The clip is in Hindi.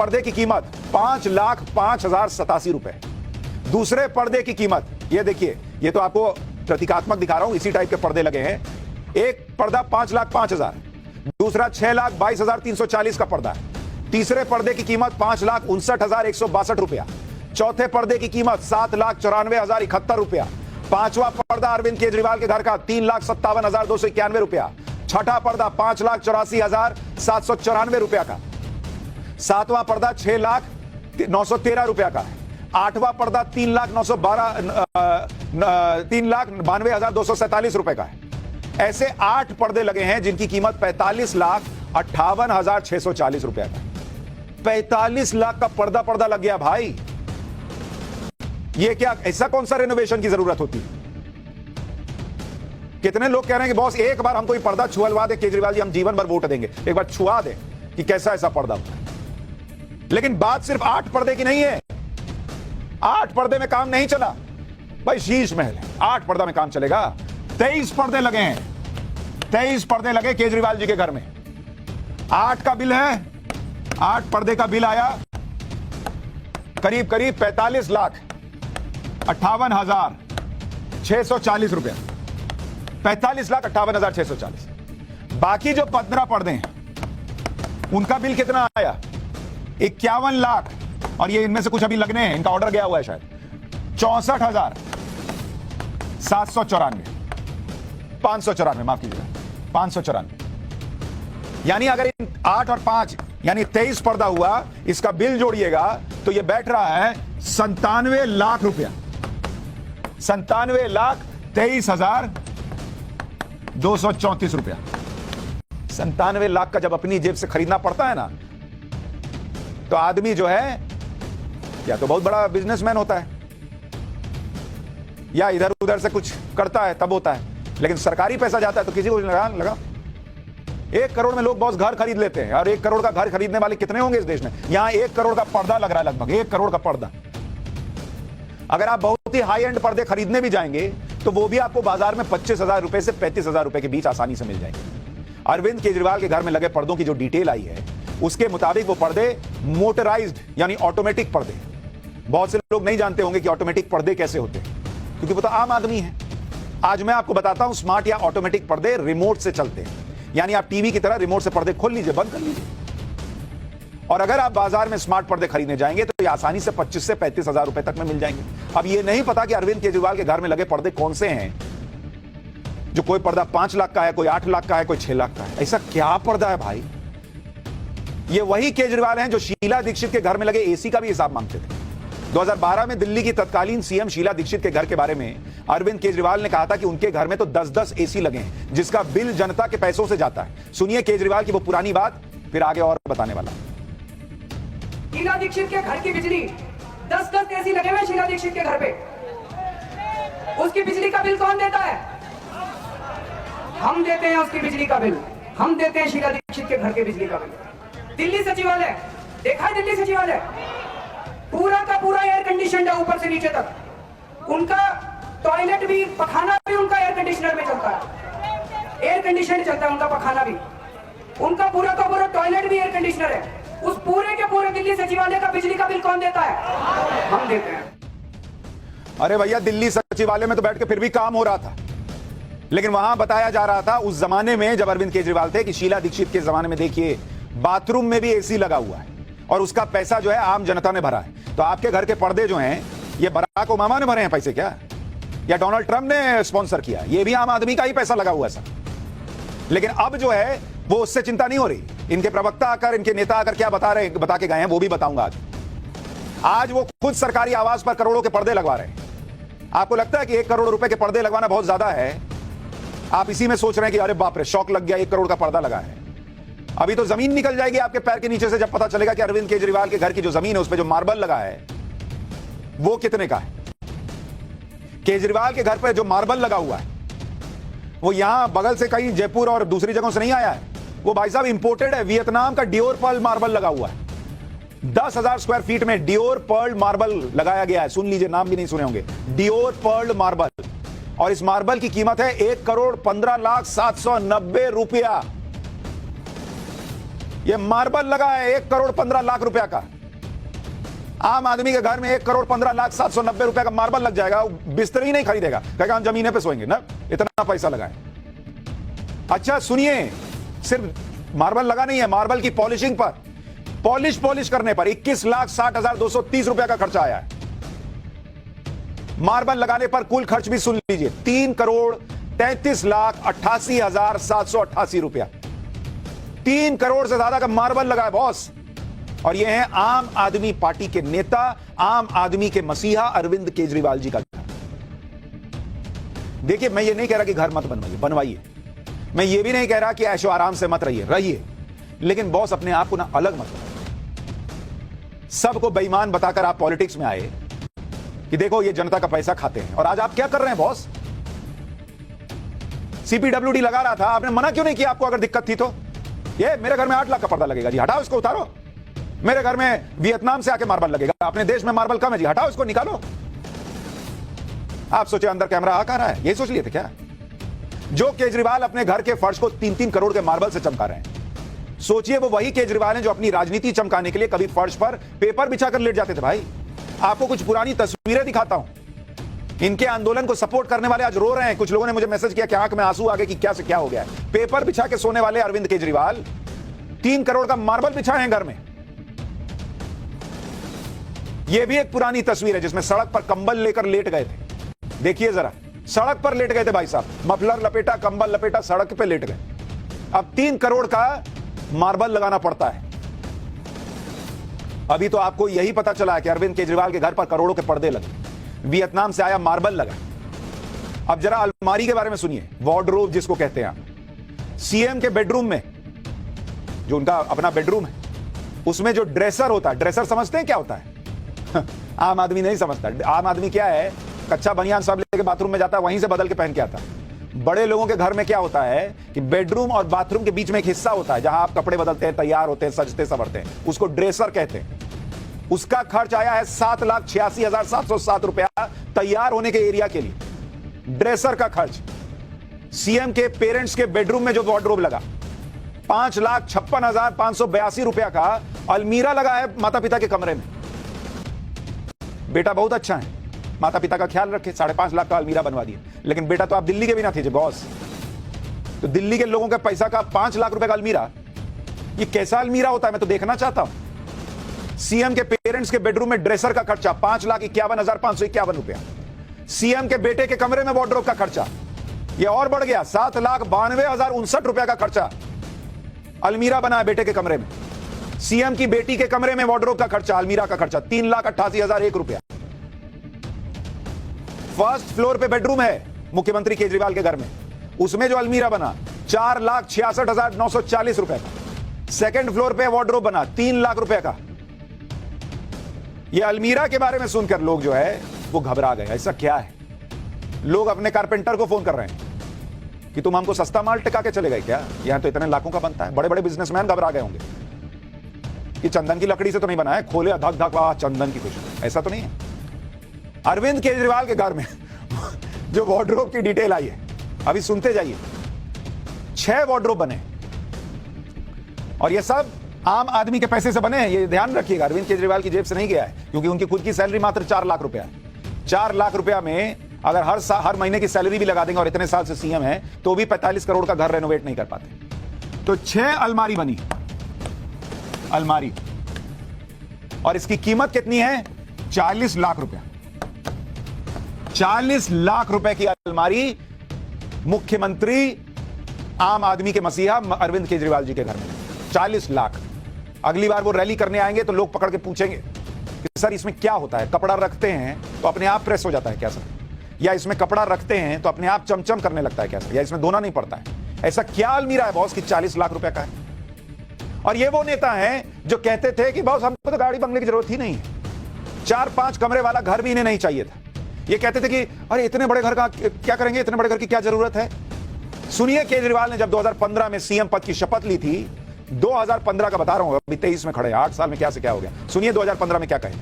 पर्दे की कीमत 5,05,087 रुपए। दूसरे पर्दे की कीमत, ये देखिए, ये तो आपको प्रतीकात्मक दिखा रहा हूं, इसी टाइप के पर्दे लगे हैं। एक पर्दा 5,05,000, दूसरा 6,22,340 का पर्दा है। तीसरे पर्दे की कीमत 5,59,162 रुपया। चौथे पर्दे की कीमत 7,94,071 रुपया। पांचवा पर्दा अरविंद केजरीवाल के घर का 3,57,291 रुपया। छठा पर्दा 5,84,794 रुपया का। सातवां पर्दा 6,09,13 रुपया का है। आठवां पर्दा 3,92,247 रुपए का है। ऐसे 8 पर्दे लगे हैं जिनकी कीमत 45,58,640 रुपया का। 45 लाख का पर्दा लग गया भाई। ये क्या, ऐसा कौन सा रेनोवेशन की जरूरत होती? कितने लोग कह रहे हैं कि बॉस एक बार हमको ये पर्दा छुअलवा दे केजरीवाल जी, हम जीवन भर वोट देंगे, एक बार छुआ दे कि कैसा ऐसा पर्दा होता है। लेकिन बात सिर्फ 8 पर्दे की नहीं है। 8 पर्दे में काम नहीं चला भाई, शीश महल है, 8 पर्दा में काम चलेगा। 23 पर्दे लगे हैं, 23 पर्दे लगे केजरीवाल जी के घर में। 8 का बिल है, 8 पर्दे का बिल आया करीब 45,58,640 रुपया। 45,58,640। बाकी जो 15 पर्दे हैं उनका बिल कितना आया? 51 लाख, और ये इनमें से कुछ अभी लगने हैं, इनका ऑर्डर गया हुआ है शायद। 64,794, 594, माफ कीजिएगा, 594। यानी अगर इन 8 और 5 यानी 23 पर्दा हुआ, इसका बिल जोड़िएगा तो ये बैठ रहा है 97 लाख रुपया। 97,23,234 रुपया। 97 लाख का जब अपनी जेब से खरीदना पड़ता है ना, तो आदमी जो है या तो बहुत बड़ा बिजनेसमैन होता है या इधर उधर से कुछ करता है तब होता है। लेकिन सरकारी पैसा जाता है तो किसी को लगा 1 करोड़ में लोग बॉस घर खरीद लेते हैं। और 1 करोड़ का घर खरीदने वाले कितने होंगे इस देश में? यहां 1 करोड़ का पर्दा लग रहा है, लगभग 1 करोड़ का पर्दा। अगर आप बहुत ही हाई एंड पर्दे खरीदने भी जाएंगे तो वो भी आपको बाजार में 25,000 रुपए से 35,000 रुपए के बीच आसानी से मिल जाएंगे। अरविंद केजरीवाल के घर में लगे पर्दों की जो डिटेल आई है उसके मुताबिक वो पर्दे मोटराइज्ड यानी ऑटोमेटिक पर्दे। बहुत से लोग नहीं जानते होंगे कि ऑटोमेटिक पर्दे कैसे होते हैं, क्योंकि वो तो आम आदमी है। आज मैं आपको बताता हूं, स्मार्ट या ऑटोमेटिक पर्दे रिमोट से चलते हैं। यानी आप टीवी की तरह रिमोट से पर्दे खोल लीजिए, बंद कर लीजिए। और अगर आप बाजार में स्मार्ट पर्दे खरीदने जाएंगे तो ये आसानी से 25 से 35,000 रुपए तक में मिल जाएंगे। अब ये नहीं पता कि अरविंद केजरीवाल के घर में लगे पर्दे कौन से हैं, जो कोई पर्दा 5 लाख का है, कोई 8 लाख का है, कोई 6 लाख का है। ऐसा क्या पर्दा है भाई? ये वही केजरीवाल हैं जो शीला दीक्षित के घर में लगे एसी का भी हिसाब मांगते थे। 2012 में दिल्ली की तत्कालीन सीएम शीला दीक्षित के घर के बारे में अरविंद केजरीवाल ने कहा था कि उनके घर में तो 10-10 एसी लगे हैं, जिसका बिल जनता के पैसों से जाता है। सुनिए केजरीवाल की वो पुरानी बात, फिर आगे और बताने वाला। शीला दीक्षित के घर की बिजली 10-10 एसी लगे हुए शीला दीक्षित के घर पे। उसकी बिजली का बिल कौन देता है? हम देते हैं उसकी बिजली का बिल। हम देते हैं शीला दीक्षित के घर के बिजली का बिल। दिल्ली सचिवालय देखा है? दिल्ली सचिवालय पूरा का पूरा एयर कंडीशन है ऊपर से नीचे तक। उनका टॉयलेट भी, पखाना भी उनका एयर कंडीशनर में चलता है। एयर कंडीशनर चलता है उनका पखाना भी। उनका पूरा का पूरा टॉयलेट भी एयर कंडीशनर है। उस पूरे के पूरे दिल्ली सचिवालय का बिजली का बिल कौन देता है? हम देते हैं। अरे भैया, दिल्ली सचिवालय में तो बैठ के फिर भी काम हो रहा था, लेकिन वहां बताया जा रहा था उस जमाने में जब अरविंद केजरीवाल थे कि शीला दीक्षित के जमाने में देखिए बाथरूम में भी एसी लगा हुआ है और उसका पैसा जो है आम जनता ने भरा है। तो आपके घर के पर्दे जो हैं ये बराक ओबामा ने भरे हैं पैसे क्या, या डोनाल्ड ट्रंप ने स्पॉन्सर किया? ये भी आम आदमी का ही पैसा लगा हुआ है सर। लेकिन अब जो है वो उससे चिंता नहीं हो रही। इनके प्रवक्ता आकर, इनके नेता आकर क्या बता के गए हैं वो भी बताऊंगा आज वो खुद सरकारी आवास पर करोड़ों के पर्दे लगवा रहे हैं। आपको लगता है कि 1 करोड़ रुपए के पर्दे लगवाना बहुत ज्यादा है? आप इसी में सोच रहे हैं कि अरे बाप रे, शौक लग गया, 1 करोड़ का पर्दा लगा है। अभी तो जमीन निकल जाएगी आपके पैर के नीचे से जब पता चलेगा कि अरविंद केजरीवाल के घर की जो जमीन है उस पर जो मार्बल लगा है वो कितने का है। केजरीवाल के घर पर जो मार्बल लगा हुआ है वो यहां बगल से कहीं जयपुर और दूसरी जगहों से नहीं आया है। वो भाई साहब इंपोर्टेड है, वियतनाम का डियोर पर्ल मार्बल लगा हुआ है। 10,000 स्क्वायर फीट में डियोर पर्ल मार्बल लगाया गया है। सुन लीजिए, नाम भी नहीं सुने होंगे, डियोर पर्ल मार्बल। और इस मार्बल की कीमत है 1,15,07,90 रुपया। ये मार्बल लगा है 1,15,00,000 रुपया का। आम आदमी के घर में 1,15,07,90 रुपया का मार्बल लग जाएगा, बिस्तर ही नहीं खरीदेगा, कहेगा हम जमीने पे सोएंगे ना, इतना पैसा लगाए। अच्छा सुनिए, सिर्फ मार्बल लगा नहीं है, मार्बल की पॉलिशिंग पर, पॉलिश करने पर 21,60,230 रुपया का खर्चा आया है। मार्बल लगाने पर कुल खर्च भी सुन लीजिए, 3,33,88,788 रुपया। 3 करोड़ से ज्यादा का मार्बल लगा है बॉस। और ये है आम आदमी पार्टी के नेता, आम आदमी के मसीहा अरविंद केजरीवाल जी का घर। देखिए, मैं ये नहीं कह रहा कि घर मत बनवाइए, मैं ये भी नहीं कह रहा कि ऐशो आराम से मत रहिए, लेकिन बॉस अपने आप को ना अलग मत बनाइए। सबको बेईमान बताकर आप पॉलिटिक्स में आए कि देखो ये जनता का पैसा खाते हैं, और आज आप क्या कर रहे हैं बॉस? सीपीडब्ल्यूडी लगा रहा था, आपने मना क्यों नहीं किया? आपको अगर दिक्कत थी तो ये मेरे घर में 8 लाख का पर्दा लगेगा जी, हटाओ इसको, उतारो। मेरे घर में वियतनाम से आके मार्बल लगेगा, अपने देश में मार्बल कम है जी, हटाओ इसको, निकालो। आप सोचे अंदर कैमरा आ रहा है, यही सोच लिए थे क्या? जो केजरीवाल अपने घर के फर्श को 3-3 करोड़ के मार्बल से चमका रहे हैं, सोचिए वो वही केजरीवाल हैं जो अपनी राजनीति चमकाने के लिए कभी फर्श पर पेपर बिछाकर लेट जाते थे। भाई आपको कुछ पुरानी तस्वीरें दिखाता हूं, इनके आंदोलन को सपोर्ट करने वाले आज रो रहे हैं। कुछ लोगों ने मुझे मैसेज किया कि आंख में आंसू आ गए कि क्या से क्या हो गया है। पेपर बिछा के सोने वाले अरविंद केजरीवाल 3 करोड़ का मार्बल बिछाए हैं घर में। यह भी एक पुरानी तस्वीर है जिसमें सड़क पर कंबल लेकर लेट गए थे। देखिए जरा, सड़क पर लेट गए थे भाई साहब, मफलर लपेटा, कंबल लपेटा, सड़क पे लेट गए। अब 3 करोड़ का मार्बल लगाना पड़ता है। अभी तो आपको यही पता चला है कि अरविंद केजरीवाल के घर पर करोड़ों के पर्दे लगे, वियतनाम से आया मार्बल लगा। अब जरा अलमारी के बारे में सुनिए, वार्डरोब जिसको कहते हैं आप। सीएम के बेडरूम में, जो उनका अपना बेडरूम है, उसमें जो ड्रेसर होता है, ड्रेसर समझते हैं क्या होता है? आम आदमी नहीं समझता। आम आदमी क्या है, कच्चा बनियान सब लेके बाथरूम में जाता है, वहीं से बदल के पहन के आता है। बड़े लोगों के घर में क्या होता है कि बेडरूम और बाथरूम के बीच में एक हिस्सा होता है जहां आप कपड़े बदलते हैं, तैयार होते हैं, सजते संवरते हैं, उसको ड्रेसर कहते हैं। उसका खर्च आया है 7,86,707 रुपया तैयार होने के एरिया के लिए, ड्रेसर का खर्च। सीएम के पेरेंट्स के बेडरूम में जो वार्डरोब लगा, 5,56,582 रुपया का अलमीरा लगा है माता पिता के कमरे में। बेटा बहुत अच्छा है, माता पिता का ख्याल रखे, 5.5 लाख का अलमीरा बनवा दिया। लेकिन बेटा तो आप दिल्ली के भी ना थे जी बॉस, तो दिल्ली के लोगों के पैसा का 5 लाख रुपए का अलमीरा, ये कैसा अलमीरा होता है मैं तो देखना चाहता हूं। सीएम के पेरेंट्स के बेडरूम में ड्रेसर का खर्चा 5,51,551 रुपया। सीएम के बेटे के कमरे में वार्डरोब का खर्चा ये और बढ़ गया, 7,92,059 रुपया का खर्चा अलमीरा बना है बेटे के कमरे में। सीएम की बेटी के कमरे में वार्डरोब का खर्चा, अलमीरा का खर्चा 3,88,001 रुपया। फर्स्ट फ्लोर पे बेडरूम है मुख्यमंत्री केजरीवाल के घर में, उसमें जो अलमीरा बना 4,66,940 रुपए का। सेकंड फ्लोर पे वार्डरोब बना 3 लाख रुपए का। यह अलमीरा के बारे में सुनकर लोग जो है वो घबरा गए, ऐसा क्या है? लोग अपने कारपेंटर को फोन कर रहे हैं कि तुम हमको सस्ता माल टिका के चले गए क्या? यहां तो इतने लाखों का बनता है। बड़े बड़े बिजनेसमैन घबरा गए होंगे कि चंदन की लकड़ी से तो नहीं बना है, खोले धक धक वाह चंदन की खुशबू, ऐसा तो नहीं है। अरविंद केजरीवाल के घर में जो वार्डरोब की डिटेल आई है, अभी सुनते जाइए। 6 वार्डरोब बने और ये सब आम आदमी के पैसे से बने हैं, ये ध्यान रखिएगा। अरविंद केजरीवाल की जेब से नहीं गया है, क्योंकि उनकी खुद की सैलरी मात्र 4 लाख रुपया है। 4 लाख रुपया में अगर हर महीने की सैलरी भी लगा देंगे और इतने साल से सीएम है तो भी 45 करोड़ का घर रेनोवेट नहीं कर पाते। तो 6 अलमारी बनी, अलमारी, और इसकी कीमत कितनी है? 40 लाख रुपया। 40 लाख रुपए की अलमारी मुख्यमंत्री आम आदमी के मसीहा अरविंद केजरीवाल जी के घर में। 40 लाख। अगली बार वो रैली करने आएंगे तो लोग पकड़ के पूछेंगे कि सर इसमें क्या होता है? कपड़ा रखते हैं तो अपने आप प्रेस हो जाता है क्या सर? या इसमें कपड़ा रखते हैं तो अपने आप चमचम करने लगता है क्या सर? या इसमें धोना नहीं पड़ता है? ऐसा क्या अलमीरा है बॉस कि 40 लाख रुपए का है? और ये वो नेता हैं जो कहते थे कि बॉस हमको तो गाड़ी बंगले की जरूरत ही नहीं है, 4-5 कमरे वाला घर भी इन्हें नहीं चाहिए था। ये कहते थे कि अरे इतने बड़े घर का क्या करेंगे, इतने बड़े घर की क्या जरूरत है? सुनिए, केजरीवाल ने जब 2015 में सीएम पद की शपथ ली थी, 2015 का बता रहा हूं, अभी 23 में खड़े, 8 साल में क्या से क्या हो गया। सुनिए 2015 में क्या कहे।